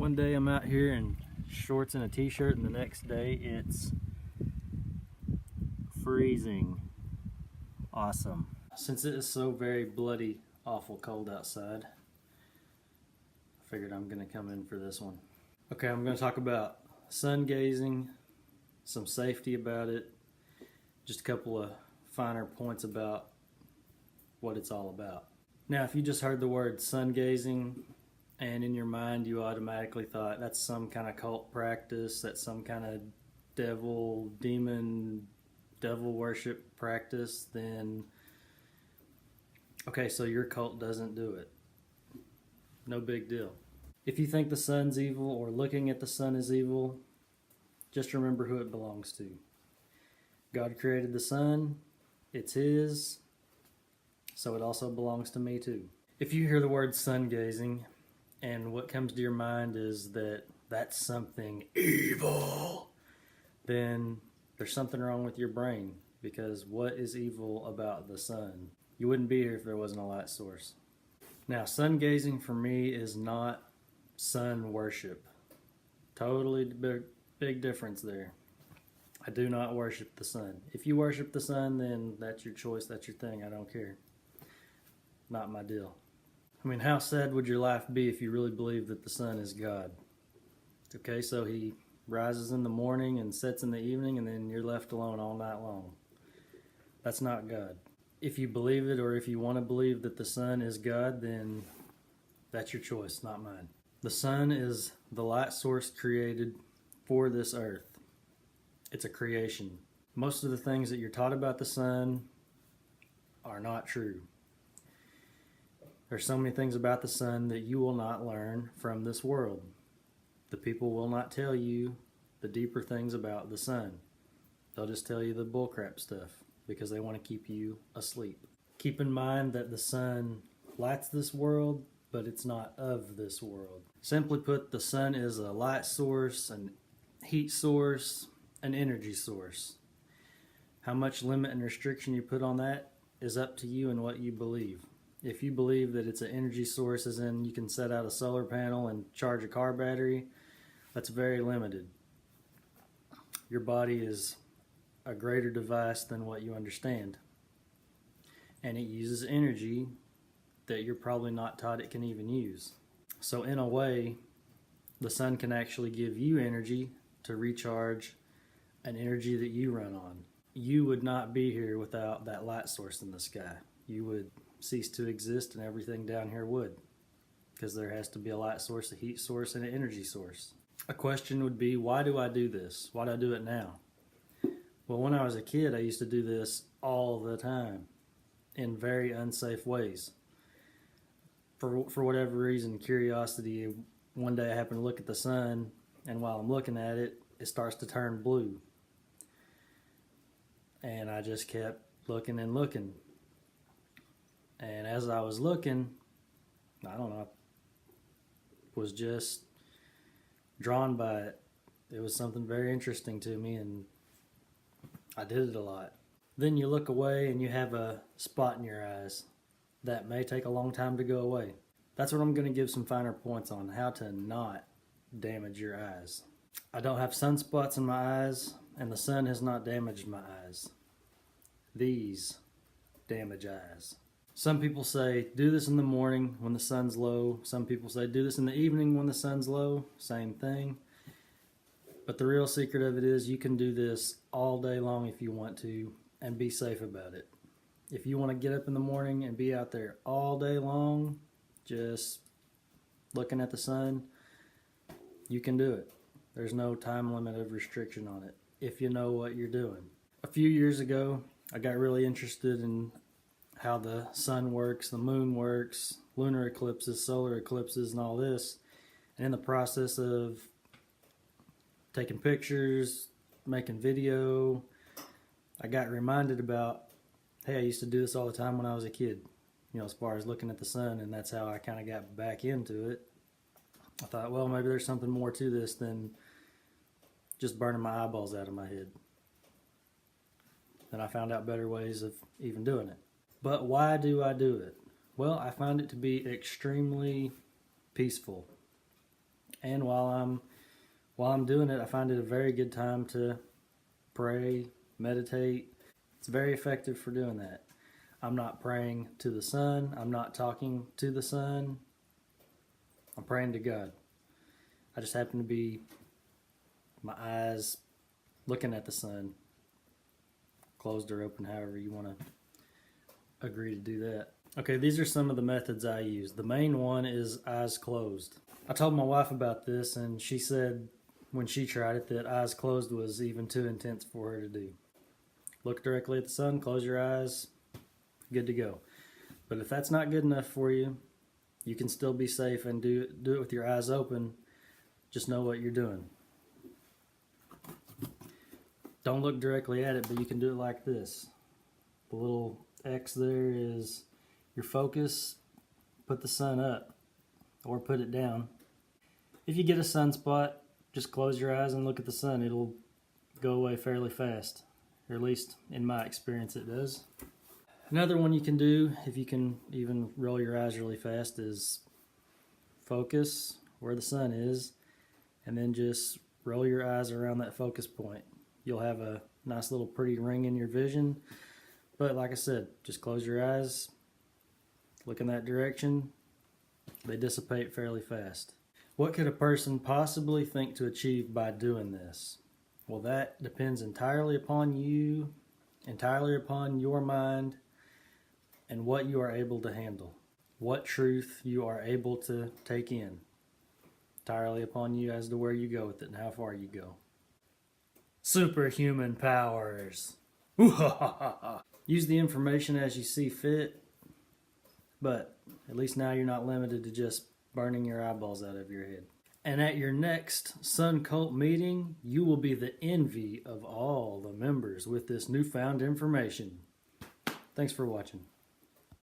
One day I'm out here in shorts and a t-shirt, and the next day it's freezing. Awesome. Since it is so very bloody awful cold outside, I figured I'm gonna come in for this one. Okay, I'm gonna talk about sun gazing, some safety about it, just a couple of finer points about what it's all about. Now, if you just heard the word sun gazing and in your mind you automatically thought that's some kind of cult practice, that's some kind of devil worship practice, then okay, so your cult doesn't do it. No big deal. If you think the sun's evil or looking at the sun is evil, just remember who it belongs to. God created the sun, it's His, so it also belongs to me too. If you hear the word sun gazing and what comes to your mind is that that's something evil, then there's something wrong with your brain, because what is evil about the sun? You wouldn't be here if there wasn't a light source. Now, sun gazing for me is not sun worship. Totally big difference there. I do not worship the sun. If you worship the sun, then that's your choice, that's your thing, I don't care. Not my deal. I mean, how sad would your life be if you really believed that the sun is God? Okay, so He rises in the morning and sets in the evening, and then you're left alone all night long. That's not God. If you believe it, or if you want to believe that the sun is God, then that's your choice, not mine. The sun is the light source created for this earth. It's a creation. Most of the things that you're taught about the sun are not true. There's so many things about the sun that you will not learn from this world. The people will not tell you the deeper things about the sun. They'll just tell you the bullcrap stuff because they want to keep you asleep. Keep in mind that the sun lights this world, but it's not of this world. Simply put, the sun is a light source, an heat source, an energy source. How much limit and restriction you put on that is up to you and what you believe. If you believe that it's an energy source, as in you can set out a solar panel and charge a car battery, that's very limited. Your body is a greater device than what you understand. And it uses energy that you're probably not taught it can even use. So in a way, the sun can actually give you energy to recharge an energy that you run on. You would not be here without that light source in the sky. You would cease to exist, and everything down here would, because there has to be a light source, a heat source, and an energy source. A question would be, why do I do this? Why do I do it now? Well, when I was a kid, I used to do this all the time in very unsafe ways. For whatever reason, curiosity, one day I happened to look at the sun, and while I'm looking at it, it starts to turn blue. And I just kept looking and looking. And as I was looking, I don't know, I was just drawn by it. It was something very interesting to me, and I did it a lot. Then you look away and you have a spot in your eyes that may take a long time to go away. That's what I'm going to give some finer points on, how to not damage your eyes. I don't have sunspots in my eyes, and the sun has not damaged my eyes. These damage eyes. Some people say, do this in the morning when the sun's low. Some people say, do this in the evening when the sun's low. Same thing. But the real secret of it is you can do this all day long if you want to, and be safe about it. If you want to get up in the morning and be out there all day long, just looking at the sun, you can do it. There's no time limit of restriction on it, if you know what you're doing. A few years ago, I got really interested in how the sun works, the moon works, lunar eclipses, solar eclipses, and all this. And in the process of taking pictures, making video, I got reminded about, hey, I used to do this all the time when I was a kid, you know, as far as looking at the sun, and that's how I kind of got back into it. I thought, well, maybe there's something more to this than just burning my eyeballs out of my head. Then I found out better ways of even doing it. But why do I do it? Well, I find it to be extremely peaceful And while I'm doing it, I find it a very good time to pray, meditate. It's very effective for doing that. I'm not praying to the sun. I'm not talking to the sun. I'm praying to God. I just happen to be, my eyes looking at the sun, closed or open, however you want to agree to do that. Okay, these are some of the methods I use. The main one is eyes closed. I told my wife about this, and she said when she tried it that eyes closed was even too intense for her to do. Look directly at the sun, close your eyes, good to go. But if that's not good enough for you, you can still be safe and do it with your eyes open. Just know what you're doing. Don't look directly at it, but you can do it like this. The little X there is your focus. Put the sun up or put it down. If you get a sunspot, just close your eyes and look at the sun. It'll go away fairly fast, or at least in my experience it does. Another one you can do, if you can even roll your eyes really fast, is focus where the sun is and then just roll your eyes around that focus point. You'll have a nice little pretty ring in your vision. But like I said, just close your eyes, look in that direction. They dissipate fairly fast. What could a person possibly think to achieve by doing this? Well, that depends entirely upon you, entirely upon your mind, and what you are able to handle. What truth you are able to take in. Entirely upon you as to where you go with it and how far you go. Superhuman powers. Use the information as you see fit, but at least now you're not limited to just burning your eyeballs out of your head. And at your next Sun Cult meeting, you will be the envy of all the members with this newfound information. Thanks for watching.